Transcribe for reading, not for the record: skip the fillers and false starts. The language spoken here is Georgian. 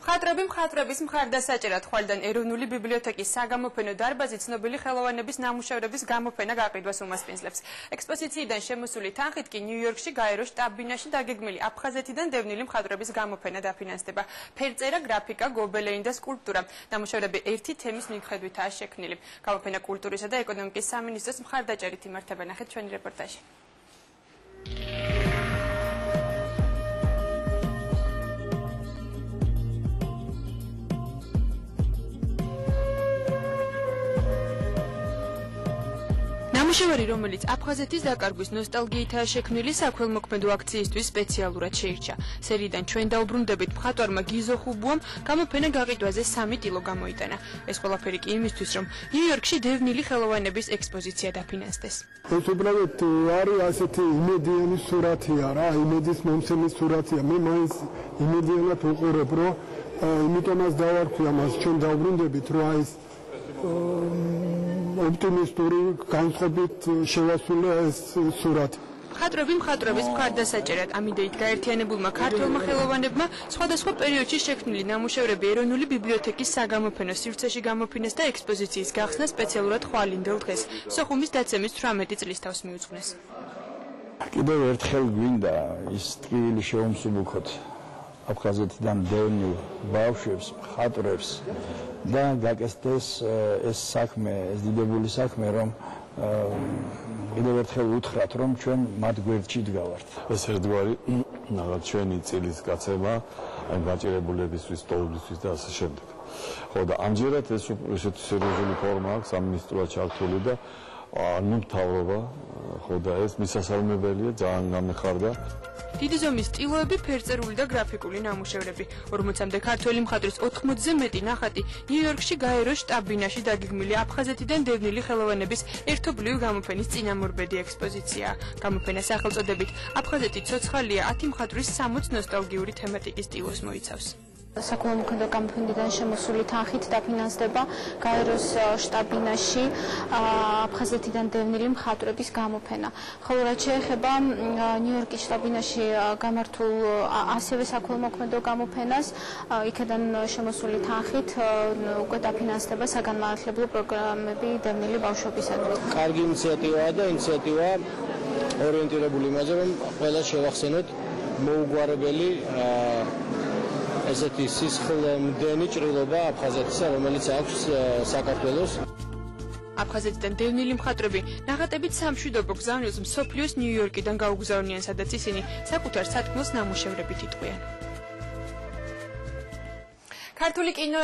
მხატვრების მხარდასაჭერად ხვალიდან ეროვნული ბიბლიოთეკის საგამოფენო დარბაზი ცნობილი ხელოვანების ნამუშევრების გამოფენა გაყიდვას უმასპინძლებს. ექსპოზიციიდან შემოსული თანხით კი ნიუ-იორკში გაეროს შტაბ-ბინაში დაგეგმილი აფხაზეთიდან დევნილი მხატვრების გამოფენა დაფინანსდება. ფერწერა, გრაფიკა, გობელენი და სკულპტურა. ნამუშევრები ერთი თემის მიხედვითაა შექმნილი. გამოფენა კულტურისა და ეკონომიკის სამინისტროს მხარდაჭერით იმართება. ნახეთ ჩვენი რეპორტაჟი. ნამუშევარი, რომელიც აფხაზეთის დაკარგვის ნოსტალგიითაა შექმნილი, საქველმოქმედო აქციისთვის სპეციალურად შეირჩა. სერიიდან ჩვენ დაუბრუნდებით მხატვარმა გიზო ხუბუამ გამოფენა გაყიდვაზე 3 ტილო გამოიტანა. ეს ყველაფერი კი იმისთვის, რომ ნიუ-იორკში დევნილი ხელოვანების ექსპოზიცია დაფინანსდეს. ეს უბრალოდ არის ასეთი იმედიანი სურათია რა, იმედის მომცემი სურათია. მე მაინც იმედიანად ვუყურებ, რომ იმიტომაც დავარქვია მას ჩვენ დაუბრუნდებით, რომ ეს ოპტიმისტური განწყობით შევასრულა ეს სურათი. მხატვრების მხარდასაჭერად ამ იდეით გაერთიანებულმა ქართველმა ხელოვანებმა სხვადასხვა პერიოდში შექმნილი ნამუშევრები ეროვნული ბიბლიოთეკის საგამოფენო სივრცეში გამოფინეს და ექსპოზიციის გახსნა სპეციალურად ხვალინდელ დღეს, სოხუმის დაცემის 18 წლის თავს მიუძღვნეს. კიდევ ერთხელ გვინდა ის ტკივილი შევუმსუბუქოთ აფხაზეთიდან დევნილ ბავშვებს, მხატვრებს და გაკეთდეს ეს საქმე, ეს დიდებული საქმე, რომ კიდევ ერთხელ უთხრათ, რომ ჩვენ მათ გვერდში დგავართ. ეს ერთგვარი რაღაც ჩვენი წილის გაცემა, აი გაჭირებულებისთვის, სტოლობისთვის და ასე შემდეგ. ხო და ამჯერად ეს ესეთი სერიოზული ფორმა აქვს სამინისტროა ჩართული და ნუ მთავრობა, ხო და ეს მისასალმებელია, ძალიან გამეხარდა. დიდი ზომის ტილოები, ფერწერული და გრაფიკული ნამუშევრები. 40-მდე ქართველი მხატვრის 80-ზე მეტი ნახატი ნიუ-იორკში გაეროს შტაბ-ბინაში დაგეგმილი აფხაზეთიდან დევნილი ხელოვანების ერთობლივი გამოფენის წინამორბედი ექსპოზიციაა. გამოფენა სახელწოდებით აფხაზეთი ცოცხალია 10 მხატვრის 60 ნოსტალგიური თემატიკის ტილოს მოიცავს. საქველმოქმედო გამოფენიდან შემოსული თანხით დაფინანსდება გაეროს შტაბ-ბინაში აფხაზეთიდან დევნილი მხატვრების გამოფენა. ხოლო რაც შეეხება ნიუ-იორკის შტაბ-ბინაში გამართულ ასევე საქველმოქმედო გამოფენას, იქიდან შემოსული თანხით უკვე დაფინანსდება საგანმანათლებლო პროგრამები დევნილი ბავშვებისათვის. კარგი ინიციატივაა და ინიციატივა ორიენტირებული იმაზე, რომ ყველა შევახსენოთ მოუგვარებელი ესეთი სისხლმდენი ჭრილობა აფხაზეთისა, რომელიც აქვს საქართველოს. აფხაზეთიდან დევნილი მხატვრები ნახატებით სამშვიდობო გზავნილს მსოფლიოს ნიუ-იორკიდან გაუგზავნიან, სადაც ისინი საკუთარ სათქმელს ნამუშევრებით იტყვიან. ქართული კინო